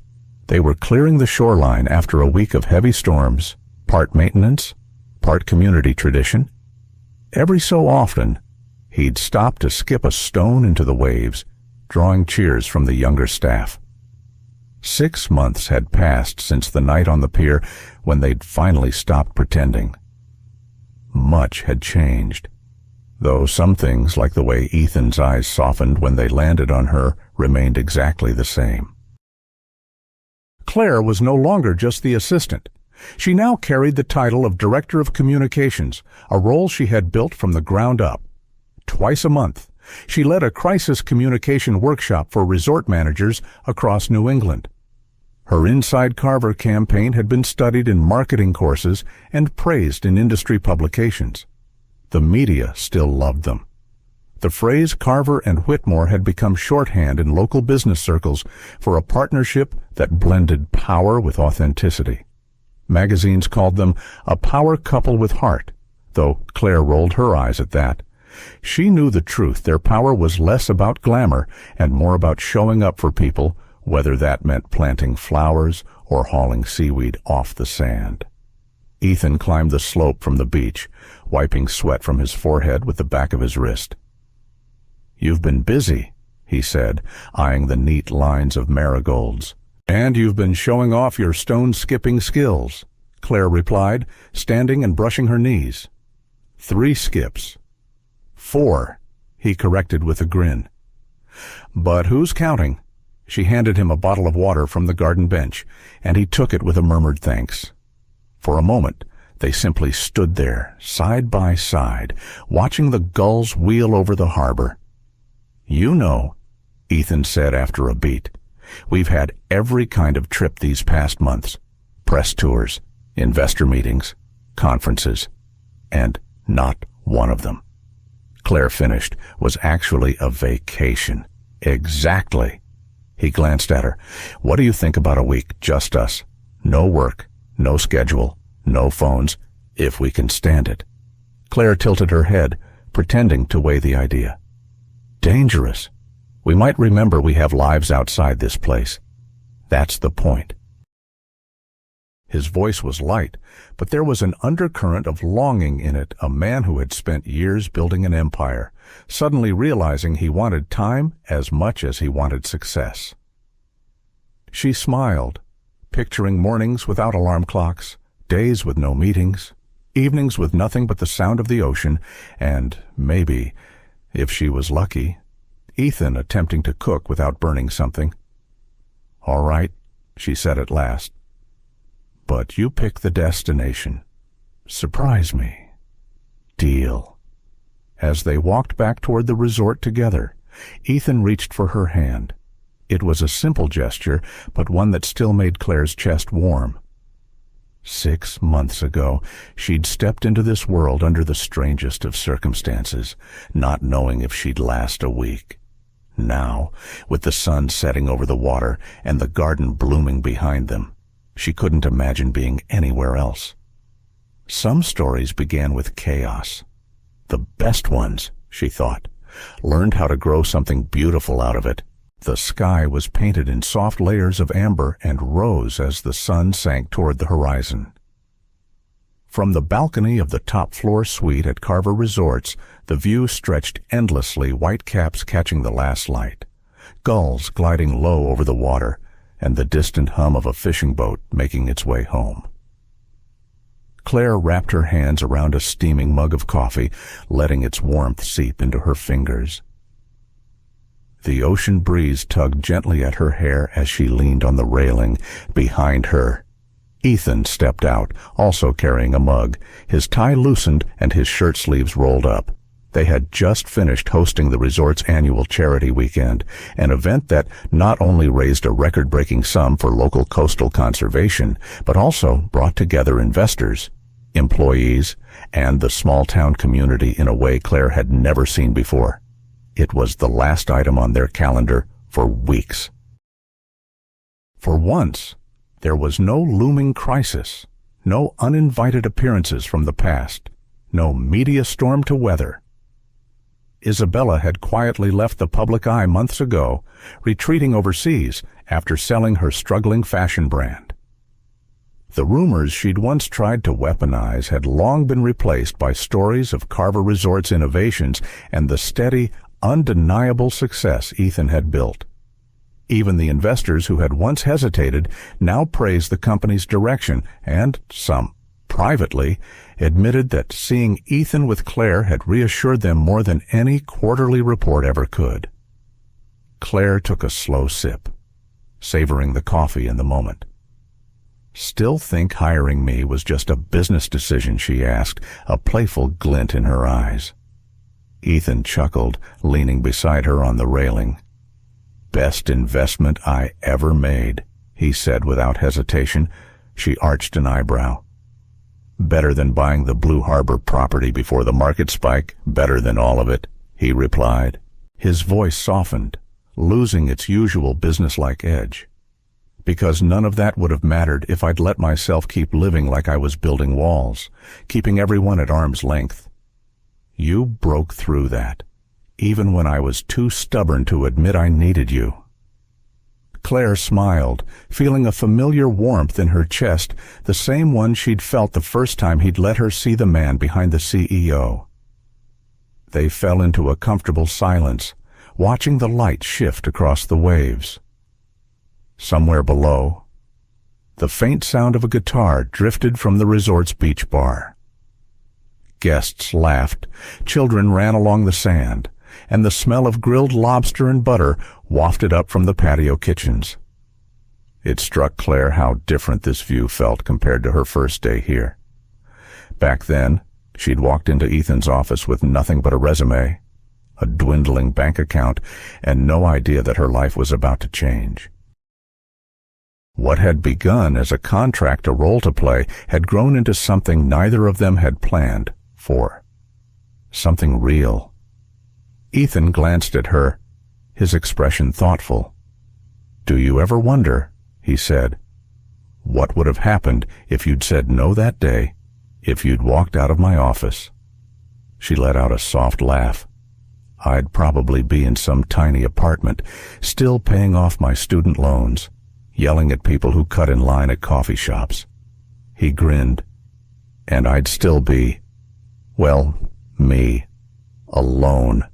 They were clearing the shoreline after a week of heavy storms, part maintenance, part community tradition. Every so often, he'd stop to skip a stone into the waves, drawing cheers from the younger staff. 6 months had passed since the night on the pier when they'd finally stopped pretending. Much had changed, though some things, like the way Ethan's eyes softened when they landed on her, remained exactly the same. Claire was no longer just the assistant. She now carried the title of Director of Communications, a role she had built from the ground up. Twice a month, she led a crisis communication workshop for resort managers across New England. Her Inside Carver campaign had been studied in marketing courses and praised in industry publications. The media still loved them. The phrase Carver and Whitmore had become shorthand in local business circles for a partnership that blended power with authenticity. Magazines called them a power couple with heart, though Claire rolled her eyes at that. She knew the truth. Their power was less about glamour and more about showing up for people, whether that meant planting flowers or hauling seaweed off the sand. Ethan climbed the slope from the beach, wiping sweat from his forehead with the back of his wrist. "You've been busy," he said, eyeing the neat lines of marigolds. "And you've been showing off your stone-skipping skills," Claire replied, standing and brushing her knees. "3 skips. 4, he corrected with a grin. "But who's counting?" She handed him a bottle of water from the garden bench, and he took it with a murmured thanks. For a moment, they simply stood there, side by side, watching the gulls wheel over the harbor. "You know," Ethan said after a beat, "we've had every kind of trip these past months. Press tours, investor meetings, conferences, and not one of them," Claire finished, "was actually a vacation." "Exactly." He glanced at her. "What do you think about a week, just us? No work, no schedule, no phones, if we can stand it." Claire tilted her head, pretending to weigh the idea. "Dangerous. We might remember we have lives outside this place. That's the point." His voice was light, but there was an undercurrent of longing in it, a man who had spent years building an empire, suddenly realizing he wanted time as much as he wanted success. She smiled, picturing mornings without alarm clocks, days with no meetings, evenings with nothing but the sound of the ocean, and maybe, if she was lucky, Ethan attempting to cook without burning something. "All right," she said at last. "But you pick the destination. Surprise me." "Deal." As they walked back toward the resort together, Ethan reached for her hand. It was a simple gesture, but one that still made Claire's chest warm. 6 months ago, she'd stepped into this world under the strangest of circumstances, not knowing if she'd last a week. Now, with the sun setting over the water and the garden blooming behind them, she couldn't imagine being anywhere else. Some stories began with chaos. The best ones, she thought, learned how to grow something beautiful out of it. The sky was painted in soft layers of amber and rose as the sun sank toward the horizon. From the balcony of the top-floor suite at Carver Resorts, the view stretched endlessly, white caps catching the last light, gulls gliding low over the water, and the distant hum of a fishing boat making its way home. Claire wrapped her hands around a steaming mug of coffee, letting its warmth seep into her fingers. The ocean breeze tugged gently at her hair as she leaned on the railing behind her. Ethan stepped out, also carrying a mug, his tie loosened and his shirt sleeves rolled up. They had just finished hosting the resort's annual charity weekend, an event that not only raised a record-breaking sum for local coastal conservation, but also brought together investors, employees, and the small-town community in a way Claire had never seen before. It was the last item on their calendar for weeks. For once, there was no looming crisis, no uninvited appearances from the past, no media storm to weather. Isabella had quietly left the public eye months ago, retreating overseas after selling her struggling fashion brand. The rumors she'd once tried to weaponize had long been replaced by stories of Carver Resort's innovations and the steady, undeniable success Ethan had built. Even the investors who had once hesitated now praised the company's direction and, some privately, admitted that seeing Ethan with Claire had reassured them more than any quarterly report ever could. Claire took a slow sip, savoring the coffee in the moment. "Still think hiring me was just a business decision?" she asked, a playful glint in her eyes. Ethan chuckled, leaning beside her on the railing. "Best investment I ever made," he said without hesitation. She arched an eyebrow. "Better than buying the Blue Harbor property before the market spike, better than all of it," he replied. His voice softened, losing its usual businesslike edge. "Because none of that would have mattered if I'd let myself keep living like I was building walls, keeping everyone at arm's length. You broke through that, even when I was too stubborn to admit I needed you." Claire smiled, feeling a familiar warmth in her chest, the same one she'd felt the first time he'd let her see the man behind the CEO. They fell into a comfortable silence, watching the light shift across the waves. Somewhere below, the faint sound of a guitar drifted from the resort's beach bar. Guests laughed, children ran along the sand, and the smell of grilled lobster and butter wafted up from the patio kitchens. It struck Claire how different this view felt compared to her first day here. Back then, she'd walked into Ethan's office with nothing but a resume, a dwindling bank account, and no idea that her life was about to change. What had begun as a contract, a role to play, had grown into something neither of them had planned for. Something real. Ethan glanced at her, his expression thoughtful. "Do you ever wonder," he said, "what would have happened if you'd said no that day, if you'd walked out of my office?" She let out a soft laugh. "I'd probably be in some tiny apartment, still paying off my student loans, yelling at people who cut in line at coffee shops." He grinned. "And I'd still be, well, me, alone,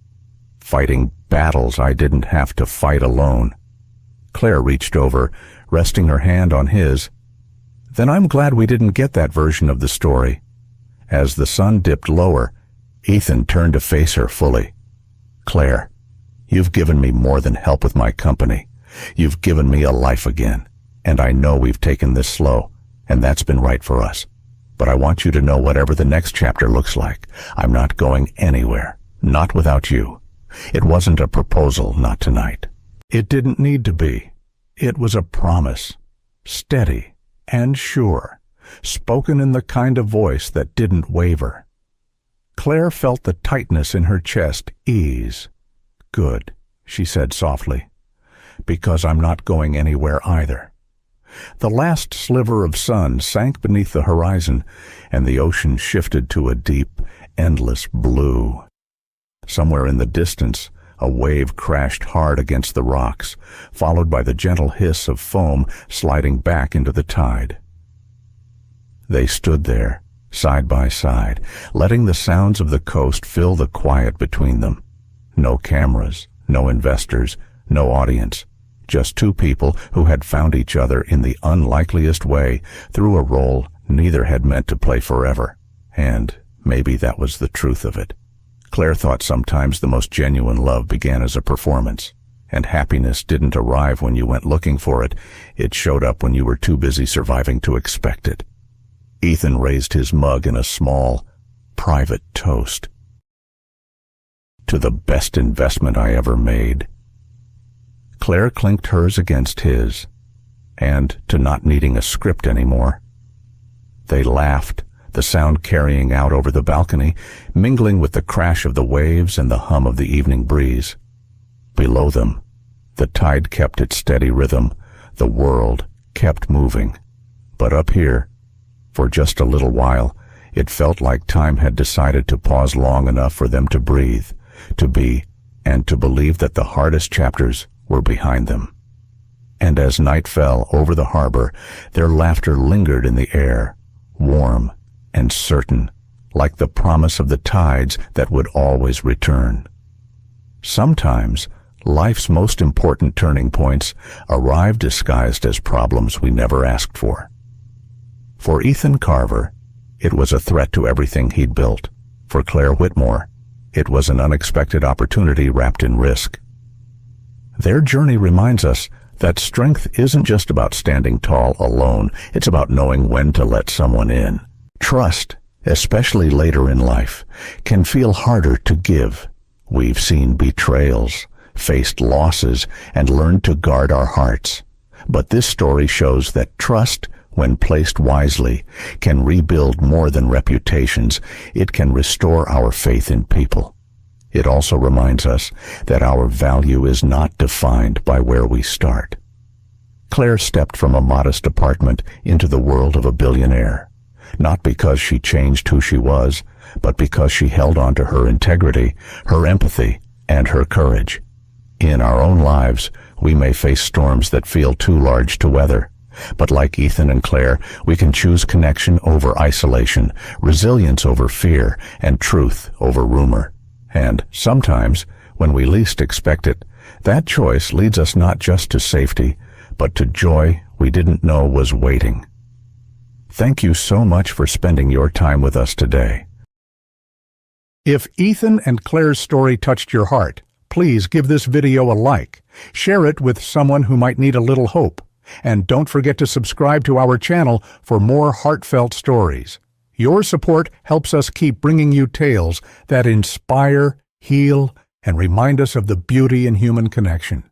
fighting battles I didn't have to fight alone." Claire reached over, resting her hand on his. "Then I'm glad we didn't get that version of the story." As the sun dipped lower, Ethan turned to face her fully. "Claire, you've given me more than help with my company. You've given me a life again, and I know we've taken this slow, and that's been right for us. But I want you to know whatever the next chapter looks like, I'm not going anywhere, not without you. It wasn't a proposal, not tonight. It didn't need to be. It was a promise, steady and sure, spoken in the kind of voice that didn't waver. Claire felt the tightness in her chest ease. "Good," she said softly, "because I'm not going anywhere either." The last sliver of sun sank beneath the horizon, and the ocean shifted to a deep, endless blue. Somewhere in the distance, a wave crashed hard against the rocks, followed by the gentle hiss of foam sliding back into the tide. They stood there, side by side, letting the sounds of the coast fill the quiet between them. No cameras, no investors, no audience. Just two people who had found each other in the unlikeliest way through a role neither had meant to play forever. And maybe that was the truth of it. Claire thought sometimes the most genuine love began as a performance, and happiness didn't arrive when you went looking for it. It showed up when you were too busy surviving to expect it. Ethan raised his mug in a small, private toast. "To the best investment I ever made." Claire clinked hers against his, and to not needing a script anymore. They laughed, the sound carrying out over the balcony, mingling with the crash of the waves and the hum of the evening breeze. Below them, the tide kept its steady rhythm, the world kept moving. But up here, for just a little while, it felt like time had decided to pause long enough for them to breathe, to be, and to believe that the hardest chapters were behind them. And as night fell over the harbor, their laughter lingered in the air, warm and certain, like the promise of the tides that would always return. Sometimes, life's most important turning points arrive disguised as problems we never asked for. For Ethan Carver, it was a threat to everything he'd built. For Claire Whitmore, it was an unexpected opportunity wrapped in risk. Their journey reminds us that strength isn't just about standing tall alone. It's about knowing when to let someone in. Trust, especially later in life, can feel harder to give. We've seen betrayals, faced losses, and learned to guard our hearts. But this story shows that trust, when placed wisely, can rebuild more than reputations. It can restore our faith in people. It also reminds us that our value is not defined by where we start. Claire stepped from a modest apartment into the world of a billionaire, not because she changed who she was, but because she held on to her integrity, her empathy, and her courage. In our own lives, we may face storms that feel too large to weather. But like Ethan and Claire, we can choose connection over isolation, resilience over fear, and truth over rumor. And sometimes, when we least expect it, that choice leads us not just to safety, but to joy we didn't know was waiting. Thank you so much for spending your time with us today. If Ethan and Claire's story touched your heart, please give this video a like, share it with someone who might need a little hope, and don't forget to subscribe to our channel for more heartfelt stories. Your support helps us keep bringing you tales that inspire, heal, and remind us of the beauty in human connection.